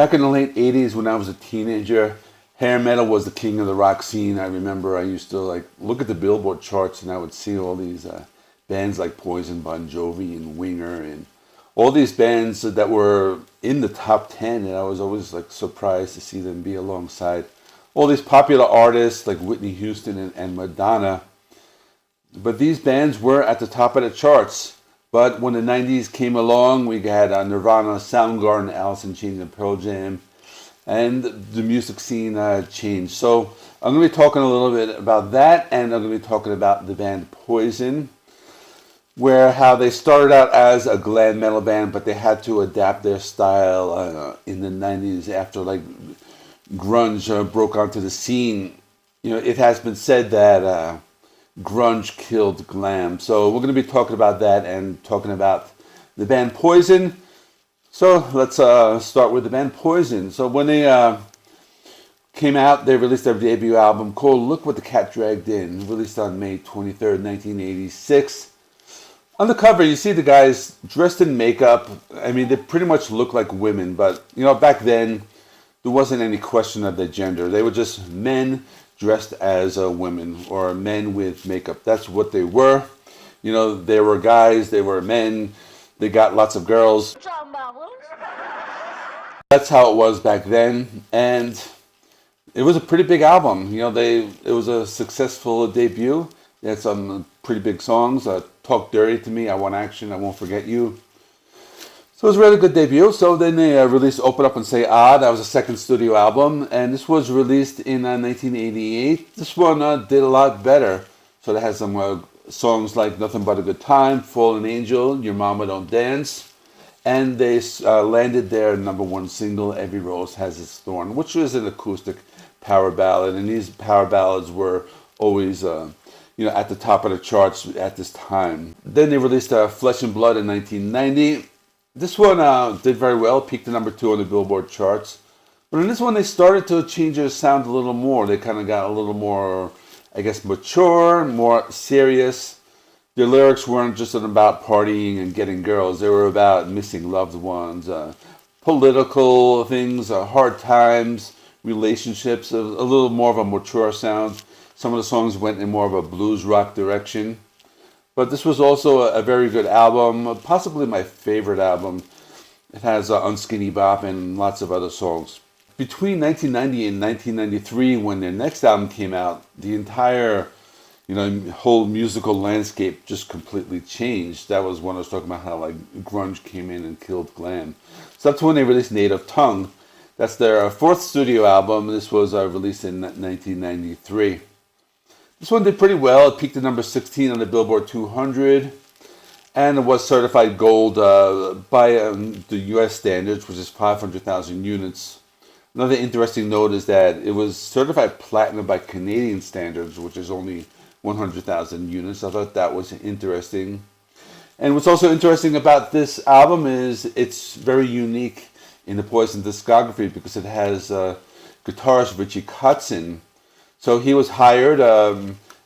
Back in the late 80s when I was a teenager, hair metal was the king of the rock scene. I remember I used to like look at the Billboard charts and I would see all these bands like Poison, Bon Jovi, and Winger, and all these bands that were in the top 10, and I was always like surprised to see them be alongside all these popular artists like Whitney Houston and Madonna. But these bands were at the top of the charts. But when the 90s came along, we had Nirvana, Soundgarden, Alice in Chains, and Pearl Jam, and the music scene changed. So I'm going to be talking a little bit about that, and I'm going to be talking about the band Poison, where how they started out as a glam metal band, but they had to adapt their style in the 90s after like grunge broke onto the scene. You know, it has been said that grunge killed glam. So we're going to be talking about that and talking about the band Poison. So let's start with the band Poison. So when they came out, they released their debut album called Look What the Cat Dragged In, released on May 23rd, 1986. On the cover, you see the guys dressed in makeup. I mean, they pretty much look like women, but, you know, back then, there wasn't any question of their gender. They were just men dressed as women, or men with makeup. That's what they were. You know, they were guys, they were men, they got lots of girls. That's how it was back then, and it was a pretty big album. You know, it was a successful debut. They had some pretty big songs. Talk Dirty to Me, I Want Action, I Won't Forget You. So it was a really good debut. So then they released Open Up and Say Ah. That was a second studio album, and this was released in 1988. This one did a lot better. So they had some songs like Nothing But a Good Time, Fallen Angel, Your Mama Don't Dance, and they landed their number one single, Every Rose Has Its Thorn, which was an acoustic power ballad, and these power ballads were always at the top of the charts at this time. Then they released Flesh and Blood in 1990. This one did very well, peaked at number 2 on the Billboard charts. But in this one, they started to change their sound a little more. They kind of got a little more, I guess, mature, more serious. Their lyrics weren't just about partying and getting girls. They were about missing loved ones, political things, hard times, relationships, a little more of a mature sound. Some of the songs went in more of a blues rock direction. But this was also a very good album, possibly my favorite album. It has Unskinny Bop and lots of other songs. Between 1990 and 1993, when their next album came out, the entire whole musical landscape just completely changed. That was when I was talking about how like grunge came in and killed glam. So that's when they released Native Tongue. That's their fourth studio album. This was released in 1993. This one did pretty well. It peaked at number 16 on the Billboard 200, and it was certified gold by the U.S. standards, which is 500,000 units. Another interesting note is that it was certified platinum by Canadian standards, which is only 100,000 units. I thought that was interesting. And what's also interesting about this album is it's very unique in the Poison discography because it has guitarist Richie Kotzen. So he was hired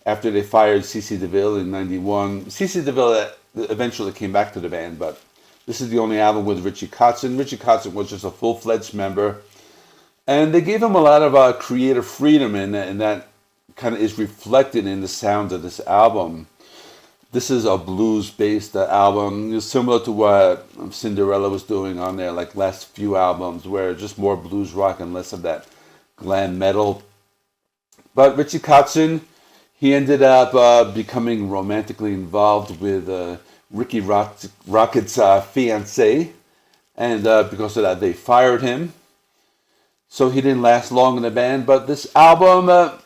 after they fired CeCe DeVille in 91. CeCe DeVille eventually came back to the band, but this is the only album with Richie Kotzen. Richie Kotzen was just a full-fledged member. And they gave him a lot of creative freedom, and that kind of is reflected in the sound of this album. This is a blues-based album, similar to what Cinderella was doing on their like last few albums, where just more blues rock and less of that glam metal. But Richie Kotzen, he ended up becoming romantically involved with Ricky Rocket's fiancée, and because of that, they fired him. So he didn't last long in the band. But this album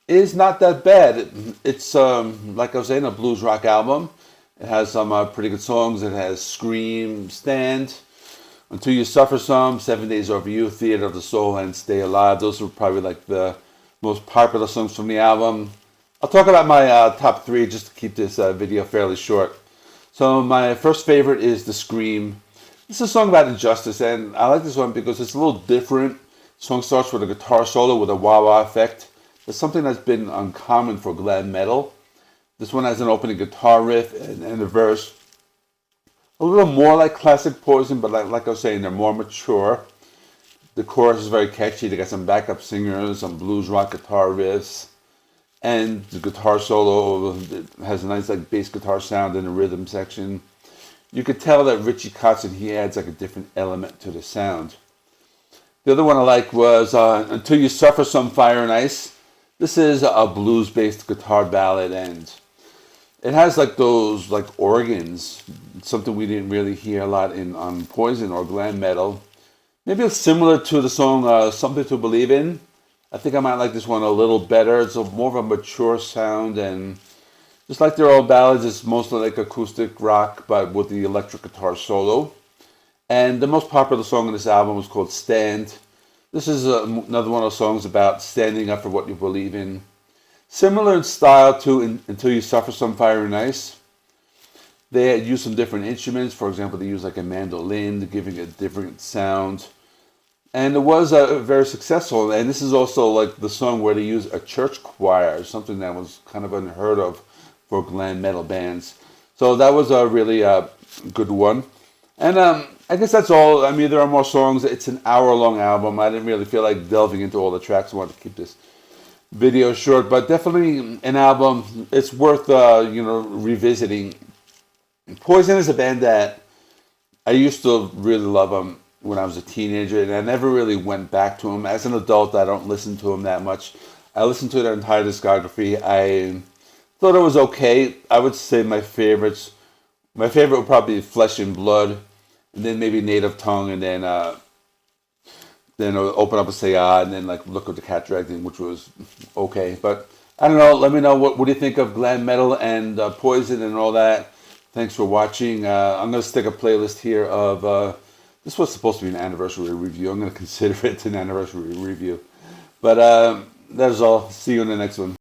is not that bad. It's like I was saying, a blues rock album. It has some pretty good songs. It has Scream, Stand, Until You Suffer Some, 7 Days Over You, Theater of the Soul, and Stay Alive. Those were probably like the most popular songs from the album. I'll talk about my top 3 just to keep this video fairly short. So my first favorite is The Scream. This is a song about injustice, and I like this one because it's a little different. The song starts with a guitar solo with a wah-wah effect. It's something that's been uncommon for glam metal. This one has an opening guitar riff and a verse. A little more like classic Poison, but like I was saying, they're more mature. The chorus is very catchy. They got some backup singers, some blues rock guitar riffs, and the guitar solo has a nice like bass guitar sound in the rhythm section. You could tell that Richie Kotzen, he adds like a different element to the sound. The other one I like was Until You Suffer Some Fire and Ice. This is a blues-based guitar ballad, and it has like those like organs, something we didn't really hear a lot in on Poison or Glam Metal. Maybe it's similar to the song Something to Believe In. I think I might like this one a little better. It's more of a mature sound, and just like their old ballads, it's mostly like acoustic rock, but with the electric guitar solo. And the most popular song on this album was called Stand. This is another one of those songs about standing up for what you believe in. Similar in style to Until You Suffer Some Fire and Ice. They had used some different instruments. For example, they used like a mandolin, giving a different sound. And it was very successful. And this is also like the song where they use a church choir, something that was kind of unheard of for glam metal bands. So that was a really good one. And I guess that's all. I mean, there are more songs. It's an hour-long album. I didn't really feel like delving into all the tracks. I wanted to keep this video short, but definitely an album. It's worth revisiting. Poison is a band that I used to really love them when I was a teenager, and I never really went back to them. As an adult, I don't listen to them that much. I listened to their entire discography. I thought it was okay. I would say my favorite would probably be Flesh and Blood, and then maybe Native Tongue, and then Open Up and Say Ah, and then like Look at the Cat Dragged, which was okay. But I don't know. Let me know what do you think of glam metal and Poison and all that. Thanks for watching. I'm going to stick a playlist here of this was supposed to be an anniversary review. I'm going to consider it an anniversary review. But that is all. See you in the next one.